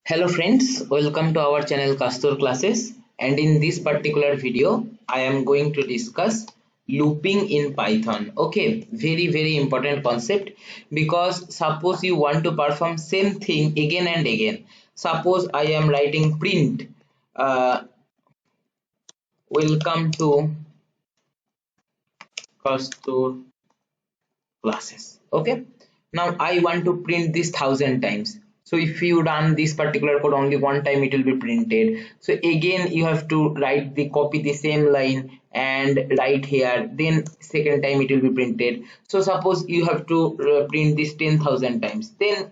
Hello friends, welcome to our channel Castor classes, and in this particular video I am going to discuss looping in Python. Okay, very important concept, because suppose you want to perform same thing again and again. Suppose I am writing print welcome to Castor classes. Okay, now I want to print this 1,000 times. So if you run this particular code only one time, it will be printed. So again you have to copy the same line and write here, then second time it will be printed. So suppose you have to print this 10,000 times, then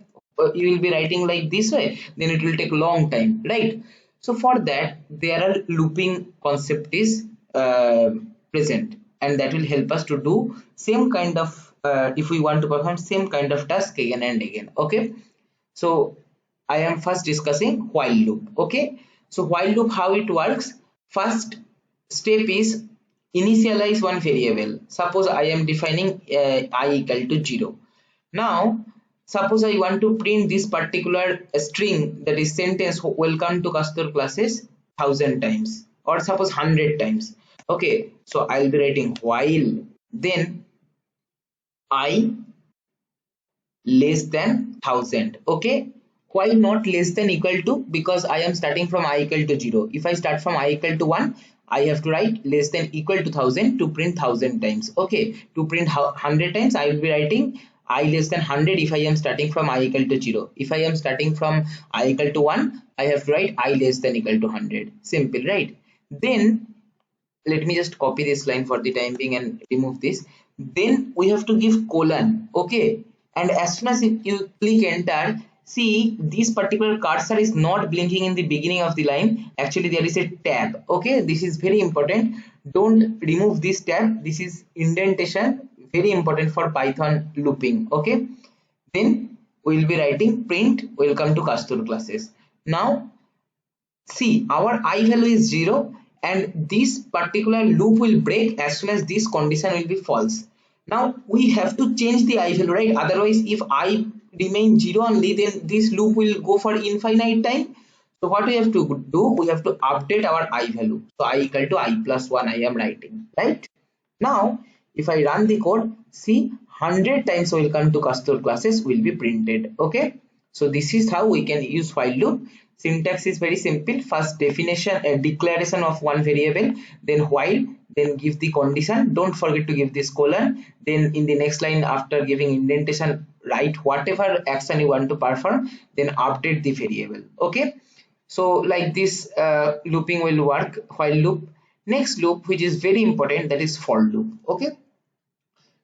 you will be writing like this way, then it will take long time, right? So for that there are looping concept is present, and that will help us to do same kind of if we want to perform same kind of task again and again. Okay, so I am first discussing while loop. Okay, so while loop, how it works: first step is initialize one variable. Suppose I am defining I equal to 0. Now suppose I want to print this particular string, that is sentence welcome to Castor classes 1,000 times, or suppose 100 times. Okay, so I'll be writing while, then I less than 1,000. Okay, why not less than equal to? Because I am starting from I equal to 0. If I start from I equal to 1, I have to write less than equal to 1,000 to print 1,000 times. Okay, to print 100 times I will be writing I less than 100 if I am starting from I equal to 0. If I am starting from I equal to 1, I have to write I less than equal to 100. Simple, right? Then let me just copy this line for the time being and remove this. Then we have to give colon. Okay, and as soon as you click enter, see this particular cursor is not blinking in the beginning of the line. Actually there is a tab. Okay, this is very important. Don't remove this tab. This is indentation, very important for Python looping. Okay, then we will be writing print welcome to Castor classes. Now see, our I value is 0, and this particular loop will break as soon as this condition will be false. Now we have to change the I value, right? Otherwise, if I remain 0 only, then this loop will go for infinite time. So what we have to do, we have to update our I value. So I equal to I plus 1 I am writing, right? Now if I run the code, see 100 times welcome to Castor classes will be printed. Okay, so this is how we can use while loop. Syntax is very simple. First definition, a declaration of one variable, then while, then give the condition. Don't forget to give this colon. Then in the next line, after giving indentation, write whatever action you want to perform, then update the variable. Okay, so like this looping will work, while loop. Next loop, which is very important, that is for loop. Okay,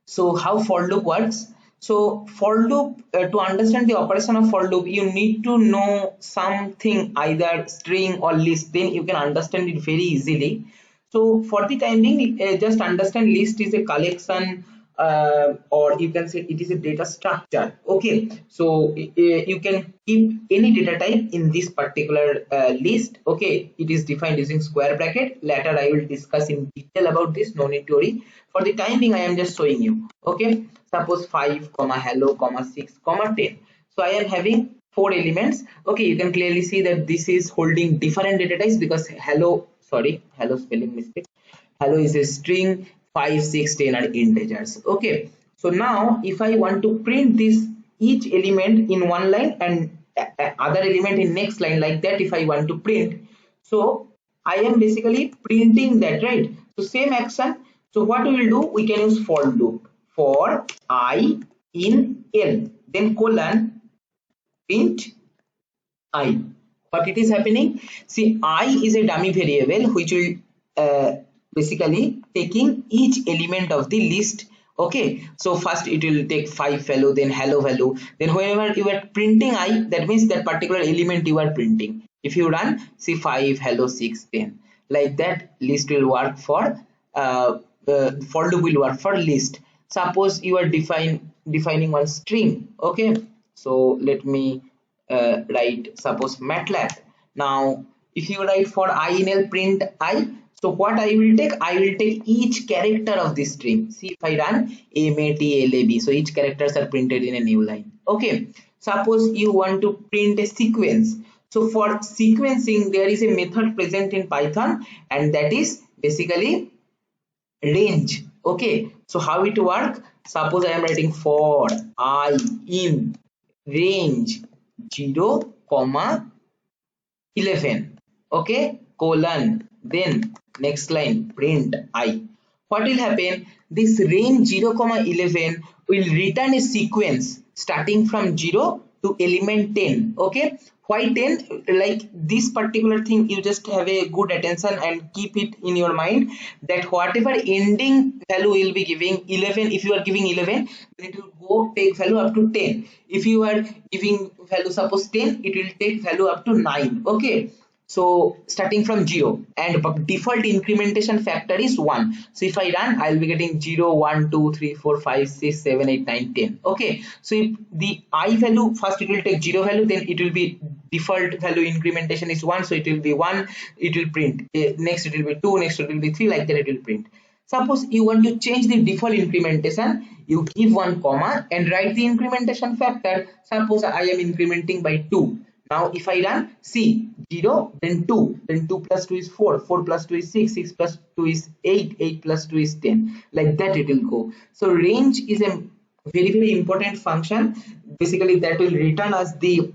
so how for loop works? So for loop, to understand the operation of for loop, you need to know something, either string or list, then you can understand it very easily. So for the time being, just understand list is a collection, or you can say it is a data structure. Okay, so you can keep any data type in this particular list. Okay, it is defined using square bracket. Later I will discuss in detail about this, no need to worry. For the time being I am just showing you. Okay, suppose 5 comma hello comma 6 comma 10. So I am having 4 elements. Okay, you can clearly see that this is holding different data types, because hello, sorry, hello spelling mistake, hello is a string, 5 6 10 are integers. Okay, so now if I want to print this each element in one line and other element in next line, like that if I want to print, so I am basically printing that, right? So same action. So what we will do, we can use for loop. For I in L, then colon print I. What it is happening? See, I is a dummy variable which will basically taking each element of the list. Okay, so first it will take 5 value, then hello value, then whenever you are printing I, that means that particular element you are printing. If you run, see 5 hello 6 10, like that list will work for for loop will work for list. Suppose you are defining one string. Okay, so let me write suppose MATLAB. Now if you write for I in L print I, so what I will take each character of this string. See, if I run MATLAB, so each characters are printed in a new line. Okay, suppose you want to print a sequence, So for sequencing, there is a method present in Python, and that is basically range. Okay, so how it work? Suppose I am writing for I in range 0 comma 11, okay, colon, then next line print I. What will happen? This range 0 comma 11 will return a sequence starting from 0 to element 10. Okay, why 10? Like this particular thing, you just have a good attention and keep it in your mind that whatever ending value will be giving 11, if you are giving 11, then it will go take value up to 10. If you are giving value suppose 10, it will take value up to 9. Okay, so starting from 0, and default incrementation factor is 1. So if I run, I'll be getting 0, 1, 2, 3, 4, 5, 6, 7, 8, 9, 10. Okay, so if the I value, first it will take 0 value, then it will be default value incrementation is 1, so it will be 1, it will print. Next it will be 2, next it will be 3, like that it will print. Suppose you want to change the default incrementation, you give one comma and write the incrementation factor. Suppose I am incrementing by 2. Now if I run, see 0, then 2, then 2 plus 2 is 4, 4 plus 2 is 6, 6 plus 2 is 8, 8 plus 2 is 10. Like that it will go. So range is a very important function. Basically that will return us the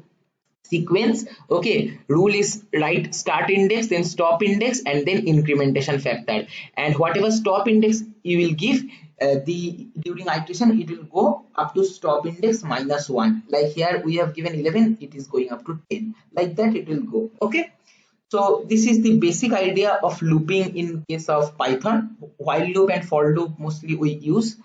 sequence. Okay, rule is write start index, then stop index, and then incrementation factor, and whatever stop index you will give, the during iteration it will go up to stop index -1. Like here we have given 11, it is going up to 10, like that it will go. Okay, so this is the basic idea of looping in case of Python. While loop and for loop mostly we use.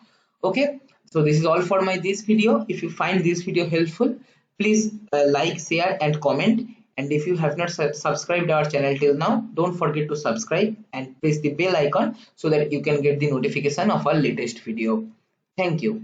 Okay, so this is all for my this video. If you find this video helpful, please like, share and comment. And if you have not subscribed our channel till now, don't forget to subscribe and press the bell icon so that you can get the notification of our latest video. Thank you.